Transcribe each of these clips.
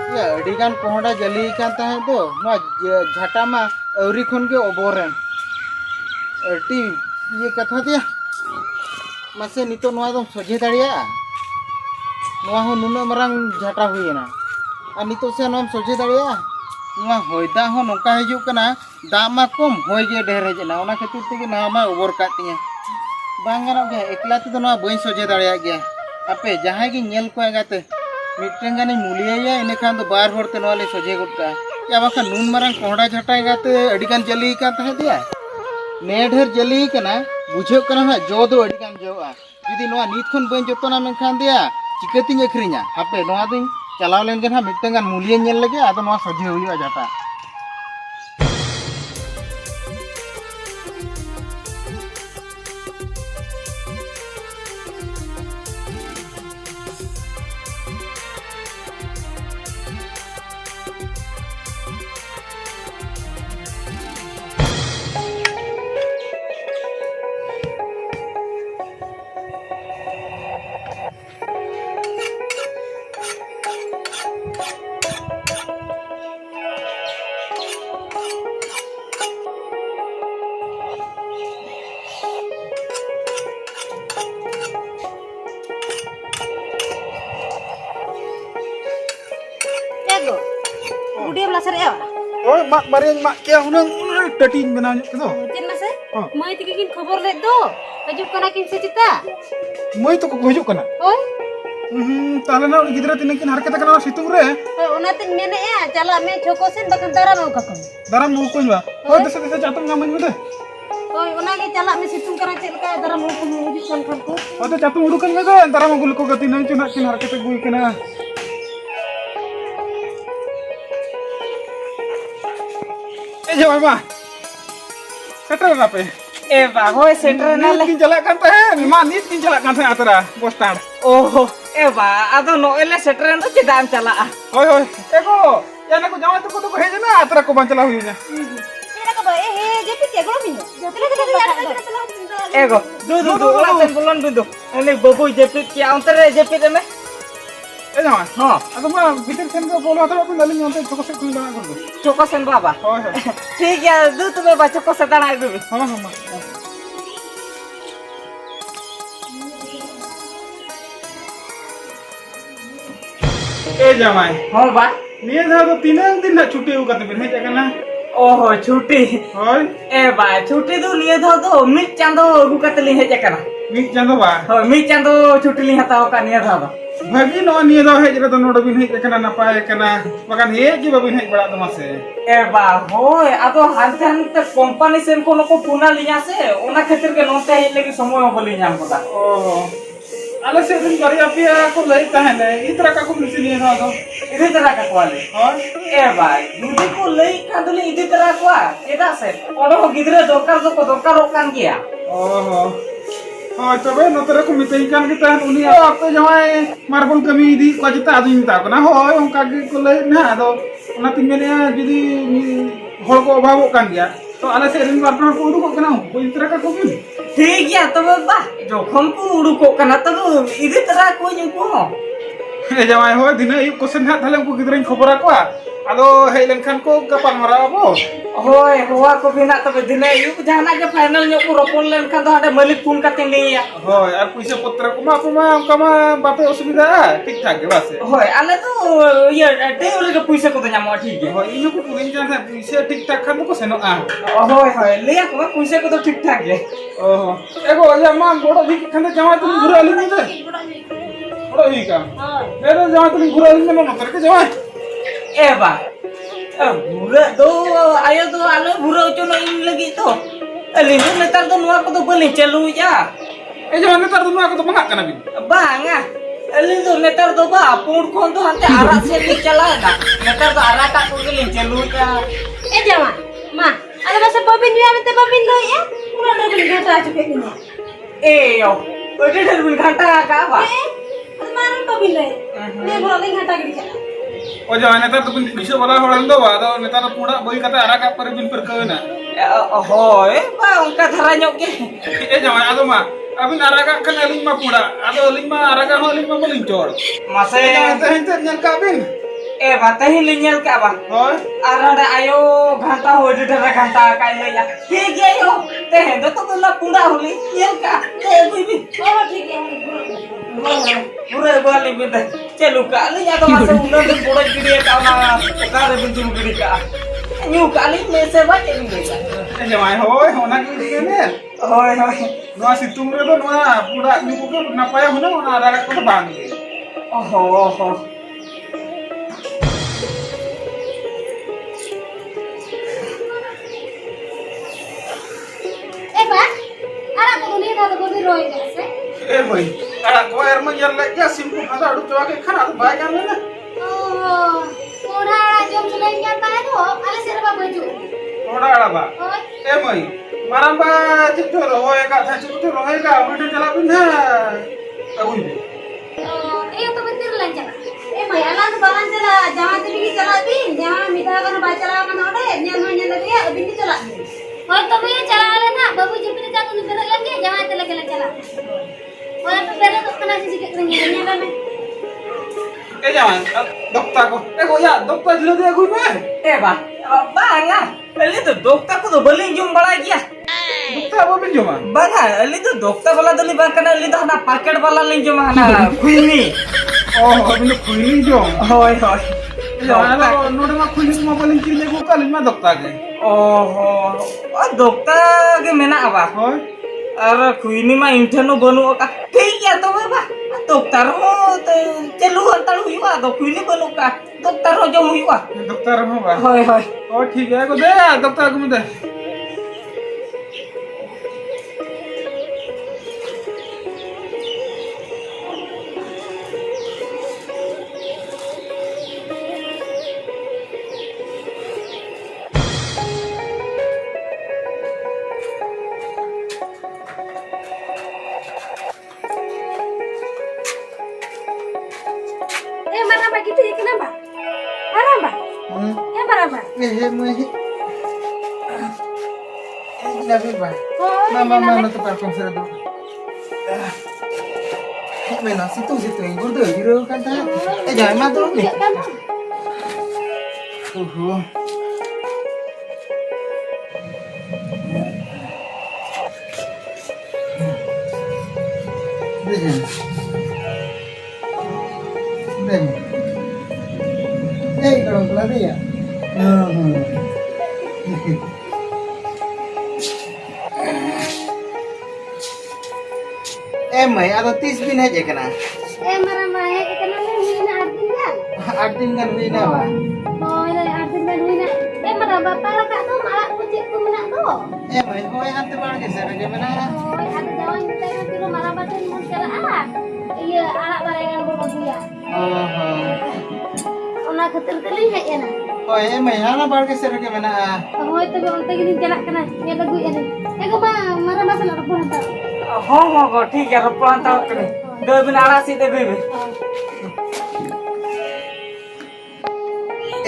Ya adigan kohonda jali kan tahe do no jhata ma auri khon ke oboren ati ye katha dia mase nito noa dom soje daria noa ho nuna marang jhata huina ar nito se noam soje daria noa hoida ho nongka hijuk kana da ma kom hoy ge dhere jena ona khatir tege noa ma obor kat tinya bang gano ge ekla te do noa bain soje daria ge ape jahay ge nyel ko agate मिट्टन गानी मुलिया इन खान तो बार होर ते नवाले सोजे गुटका या बाका नून मरंग कोहड़ा झटाई गाते अडिगान जली का तहे दिया ने ढेर जली कना बुझो कना ना जो दो अडिगान जोआ जुदी नवा नीत खन बन जतोना में खान दिया चिकतिंग अखरिया हापे नवा दिन चलाव लेन गन हा मिट्टन गान मुलिया नेल लगे आदो नवा सोजे हुइया जाता ओए mak bareng mak kia hunang tatin benanya gitu. Cin mas mai tikin khobor le do. Hajuk kana kin secita. Moi to ko hajuk kana. Oi. Tale na gidra tinakin harketa kana situng re. Ona tin mene ya chala me choko sen bakan daram mau kakam. Daram mau ko ba. Oh desa desa chatum ngamen mede. Oi ona ge chala me situng kana cel ka daram mau ko hujik kan kan ko. Oh to chatum udukan mede antara mau gul ko gati nai chuna kin harketa gui kana. Jawab setter apa? Hoy setter na le. Kin jalak kan teh, manit kin jalak kan teh atara bostar. Oh, ado no ele setter na chidam chala. Hoy, ego, ya naku jawan tu ko heje na atara ko ban chala huinya. Kira ka ba jepi ke golo minyo. Ego, du ulasen bulon du. Ini bobo jepi ki antere jepi deme. Jawan. Ha. Ado ma bitir sen ko bolo atara ko laling onte choko se kun dana ko. Choko sen baba. Hoy. ठीक है दू तुम्हें बच्चों को सताना है हाँ हाँ ए जमाई हाँ बा निये था तो तीन दिन ना छुट्टी हो करते फिर है ना ओहो छुट्टी होय ए बा छुट्टी तो लिए था तो मिट चांदो गुकत ली है जकना मिट चांदो बा हो मिट चांदो छुट्टी ली हताओ का निये था बा भागी नो निये दो है जरा तो नोड बिन है कना ना पाए कना बगान हे की बबिन है बड़ा तमासे ए बा होय आदो हालतन त कंपनी से कोनो को पुना लिया से ओना खातिर के नोते है लेकिन समय बोली नाम पता ओहो आले से दिन करी अपिया को लई ताहने इतरा का को मिसी निये था तो इधर तरह का क्वाले हां ए बा दूधी को लई का दुली इधर तरह को एदा से ओडो गिदरे दोकार ओकान गया ओहो हाँ तबे नतरे को मिते इकान की तहन उनी आप तो जमाए मार्बल कमी दी को जिता आदमी मिता को ना होय उनका को ले ना दो ओना तिमेने जदी हol को अभाव कान गया तो आले से रिन मार्बल को उडुक कना कोई तरह का को भी ठीक गया तबे बा जोखम को उडुक कना तब इधर तरह को को ए जमाए होय दिन ई क्वेश्चन हा थाले को गिदरन खबर को आदो हे लेनखान को गपाल मारा अबो होय होवा को बिना तबे दिन यू जहाना के फाइनल नो को रोपन लेनखान तो हाडे मालिक फोन करते लिया होय और पैसा पत्र को मा उनका मा बापे असुविधा ठीक ठाक के बासे होय आले तो ये डेवल के पैसा को तो न्यामो ठीक है होय इनो को पुलिन जान पैसा ठीक ठाक खान को सेनो आ होय लिया को पैसा को तो ठीक ठाक है ओहो एगो या मा बड़ो भी खाने जमा तुम घुरा ली दे बड़ो ही काम मेरे जमा तुम घुरा ली में मत के जमा ए बा बुरा दो आयो तो आलो बुरा चनो इन लगी तो अलिन तो नेतार तो नुआ को तो बलि चलू या ए जमा नेतार तो नुआ को तो बंगा कना बिन बांगा अलिन तो नेतार तो बा पुण खोन तो हंते आरा से भी चला ना नेतार तो आरा का को ले चलू का ए जमा मा अरे बस बबिन या में बबिन लो या पूरा डर घाटा चुके किना ए यो ओटे डर बिन घंटा का बा मारन बबिन ले ने बोला नहीं घाटा गिर चला ओ जमा नेतार तो बिन पैसा वाला होड़न दो बा दो नेतार तो पूरा बोई कता आरा का पर बिन पर कहना होय बा उनका धरा ᱧᱚᱜ गे ए जमा आदो मा अबिन आरा का कन अलिन मा पूरा आदो अलिन मा आरा का हो अलिन मा बलिन चोर मासे जमा तहन ते नन का बिन ए बात ही लिंगल का बा होय आराडा आयो घंटा हो डरा घंटा काय लया ठीक है यो ते हेंदो तो ना पुंडा होली ये का ते कोई भी ओ ठीक है पूरे बोले बिंदे चलू का लिया तो मासे उन्ना दिन बोड़ा गिरी का ना का रे बिंदु गिरी का न्यू काली में से बात नहीं का जमाय होय होना की दिगे ने होय होय नवा सितुंग रे तो नवा पूरा न्यू को नपाय होना ओना रागा को बांग गे ओहो ओहो ए बा आरा को नहीं था तो भी रोए जैसे ए भाई अड़ा को यार में यार ले क्या सिंपल खादा अड़ू चवा के खाना तो बाय कर लेना ओ थोड़ा जम सुनाई जाता है तो अरे सिर बा बजू थोड़ा अड़ा बा ओए ए भाई मारम बा चिट्ठो रोए का था चिट्ठो रोए का उल्टे चला बिन है अबुई बे ये तो बेतिर लन चला ए मैं अलान बालन चला जहां से भी चला दी जहां मिठा का बा चला मन ओडे न्यान न्यान लगे अभी भी चला और तो मैं चला ले ना बाबू जी पे जा तो बेर लगे जहां ते लगे चला और तो बेर तो कना से के न्यान में ए जान dokta को ए को या dokta दिलो दे अगुई में ए बा बांगा अली तो दोक्ता को तो बलिंग जुम बड़ा गया dokta वो भी जमा बांगा अली तो दोक्ता वाला दली बांकना अली तो ना पैकेट वाला लिंग जुम ना खुइनी ओ अभी खुली जो होय होय जाना नोड में खुली में बोलिंग की ले को कल में dokta के ओहो और दोक्ता के मेना बा होय अरे खुइनी मा इंठनो बनु का ठीक है तो बा दोक्ता रो तो चलू अंतर हुईवा तो खुइनी बनु का दोक्ता रो जो हुईवा dokta रो बा होय होय ओ ठीक है को दे dokta को दे ए mana ba gitu kenapa maraba ya maraba ए मैं लगे बा oh mama no te par con dulu Bueno, situ yang gue tuh biru kan tah. Jangan mah tuh nih. Kalau pelari ya. मैं आता 30 दिन है जेकना ए maraba ya kenapa ini artin kan 8 दिन kan हुई ना बा oh ini artin kan ini eh maraba para kak tuh malah kucing tuh menak tuh मैं होय हाथ बाड़ के सर के मना oh ada jawan kita kan kira maraba tuh mau jalan iya anak barengan bapak dia ona khatir teling hej na होय मैं हाना बाड़ के सर के मना oh itu be onte gini jalan kana ya lagu ini eh gua maraba salah apa hantar हो गो ठीक है रोपण ता करे दो बिन आड़ा सी दे बेबे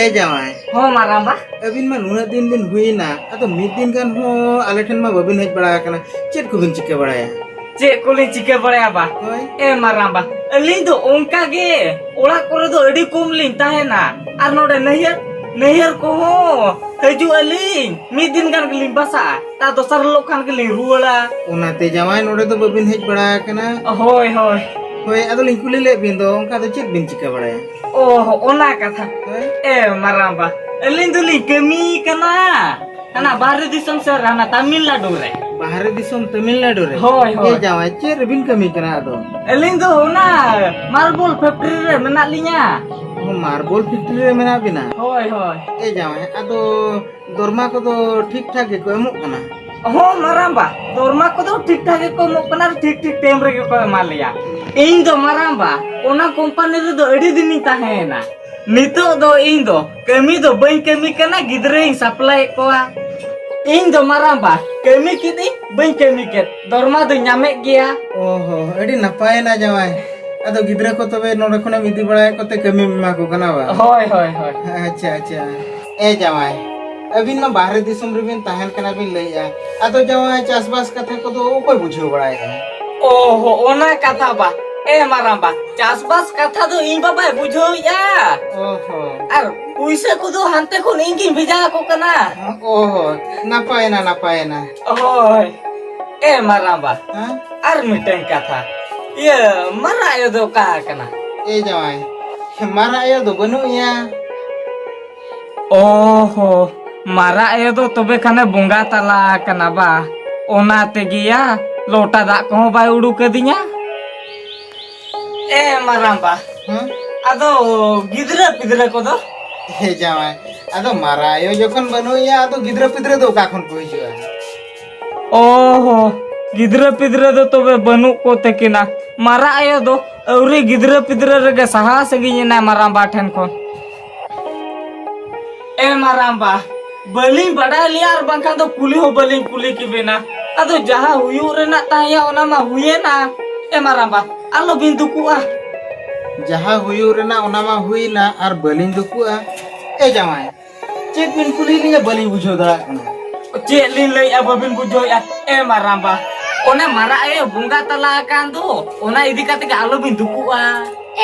ए जावाय हो माराबा अबिन मा नुना दिन हुई ना अतो मिद दिन kan हो आले ठन मा बबिन हेज बड़ा kana चेत को बिन चिके बड़ाया चे कोली चिके बड़ाया बा होय ए माराबा अलिन तो ओंका गे ओड़ा करे तो अडी कम लिन ताहेना आर नोडे नहियर को हो हजू अलिन मिद दिन kan गलिन बसा ता दोसर लोग kan गलिन रुवाला ओनाते जावाय नोडे तो बबिन हेज बड़ा kana होय होय होय अदो लिन कुली ले बिन दो ओंका तो चेत बिन चिके बड़ाया ओहो ओना कथा होय ए माराबा अलिन दुली कमी कना हना बाहर दिसम से रहना तमिलनाडु रे बाहर दिसम तमिलनाडु रे होय होय ए जावाय चेर बिन कमी कना अदो अलिन दो ना मार्बल फैक्ट्री रे मेना लिया हो मार्बल फैक्ट्री रे मेना बिना होय होय ए जावाय अदो दरमा को तो ठीक ठाक के को एमो कना हो माराबा दरमा को तो ठीक ठाक को मकना ठीक टाइम रे को मा लिया इन दो माराबा ओना कंपनी रे दो अडी दिन ताहेना नितो दो इन दो कमी दो बई कमी कना गिदरे सप्लाई कोआ इन दो माराबा कमी किदी बई कमी के दरमा दो ᱧᱟᱢᱮ गया ओहो अडी नपाय ना जावाय अदो गिदरा को तबे नोडे खने मिदी बड़ा कोते कमी मा को कना बा होय होय होय अच्छा अच्छा ए जावाय अबिन मा बाहर दिसम रे बिन ताहन कना बिन लइया अदो जावाय चासबास कथा को तो कोई बुझो बड़ाय ओहो ओना कथा बा maramba chasbas katha do ing baba bujho ya ओहो ar puisa ko do hante ko ning bheja ko kana ओहो नापाय ना oi maramba हाँ ar miteng katha ye mara yo do ka kana ए जवाई हमारा ये दो बनो या ओहो मारा ये दो तबे खाने बुंगा तला kana ba ona tegiya lota dak ko bai udu kedinya maramba हाँ ado gidra pidra ko do ए जवाई अदो मारा यो जोखन बनो या अदो गिद्र पिद्र दो काखन को हिजुआ ओहो गिद्रा पिद्रा दो तबे बनु को तेकिना मारा ये दो अउरी गिद्रा पिद्रा रगे सहा सगिnya na maramba ठेन kon maramba baling badai liar bangka do kuli ho baling kuli ki bena ado jaha huyu rena taya ona ma huyena maramba allo bintu ku जहाँ हुई रेना ओनामा हुई ना आर बलिंग दुकुआ ए जवाई चेक बिन कुली लिया बलिंग बुझो दरा कना cek lin lay ababin bujo ya maramba ona mara ayo bunga tala kan do ona idi kate ga allo bintu ku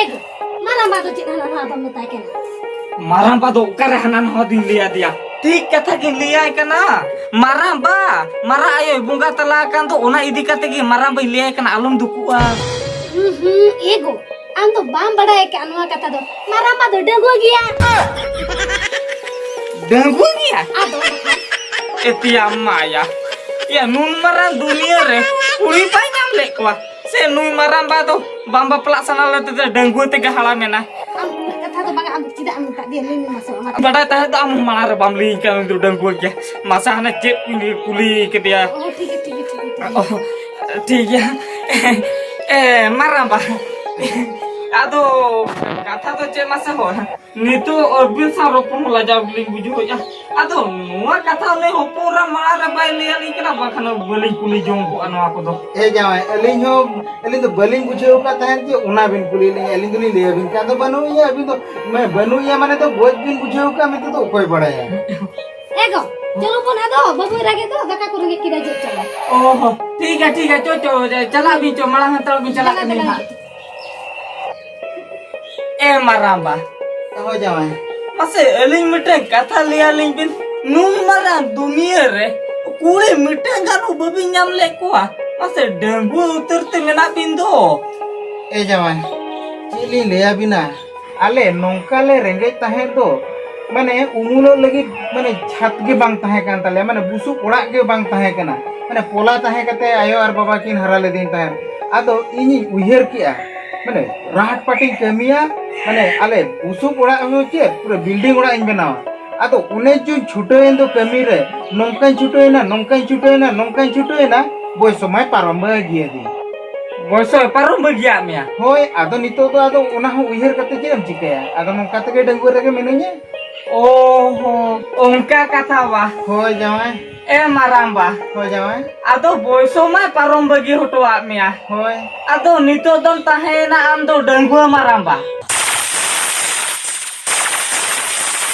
ego mana ma to cik hana hana bam tai kana maramba do kare hanan ho din liya dia ठीक कथा के लिया कना maramba mara ayo bunga tala kan do ona idi kate gi maramba liya kana alum dukuआ ego am to bam bada ke anwa kata do maramba do dengu gya dengu dia ado etia maya ya nun marang dunia re uri panyam lekwa se nun maramba do bamba pelaksana le te dengu te ga halamena am kata do bang am tidak am tak dia ni masalah bada ta do am malar bam li kan du dengu ya masa hana cep kuli ke dia oh ठीक है oh ठीक है maramba ado kata to ce masa ho nitu obin saropun laja bling buju ya ado nuwa kata le hopura malara bai liali kena bakana bling kuli jongku anu aku do ए जवाई अलिंग तो बलिंग बुझो का तहन कि ओना बिन कुली ले अलिंग तो नहीं ले बिन का तो बनो या अभी तो मैं बनो या माने तो बोझ बिन बुझो का मैं तो कोई बड़ा है ego चलो pun ado babu rage do daka ko rage kira jep chala oh ठीक है चो चला भी चो malah hantar भी चला ke ni maramba हो जवाई mase eling miteng kata lialing bin nun marang dunia re kule miteng kan ubabi nyam lekwa mase dengu uterte mena bindo ए जवाई chilli ले बिना आले नोंका ले रेंगे तहे दो माने उमुलो लगी माने छत के बांग तहे कान ताले माने बुसु ओड़ा के बांग तहे कना माने पोला तहे कते आयो और बाबा किन हरा ले दिन तहे आदो इनी उहेर किया माने राहट पाटी कमिया माने आले बुसु ओड़ा हो के पूरा बिल्डिंग ओड़ा इन बनावा आदो उने जो छुटोएन दो कमी रे नोंका छुटोएना बोय समय पारम गिया दी boso parum bagia mea होय आदो नितो तो आदो उना हो उहेर कते जेम चिकया आदो नोंका तके डंगुर रगे मिनुnya ओहो ongka kata wa होय जवाई maramba होय जवाई ado boso mai parum bagi hotoa mea होय ado nito don tahena am do dengu maramba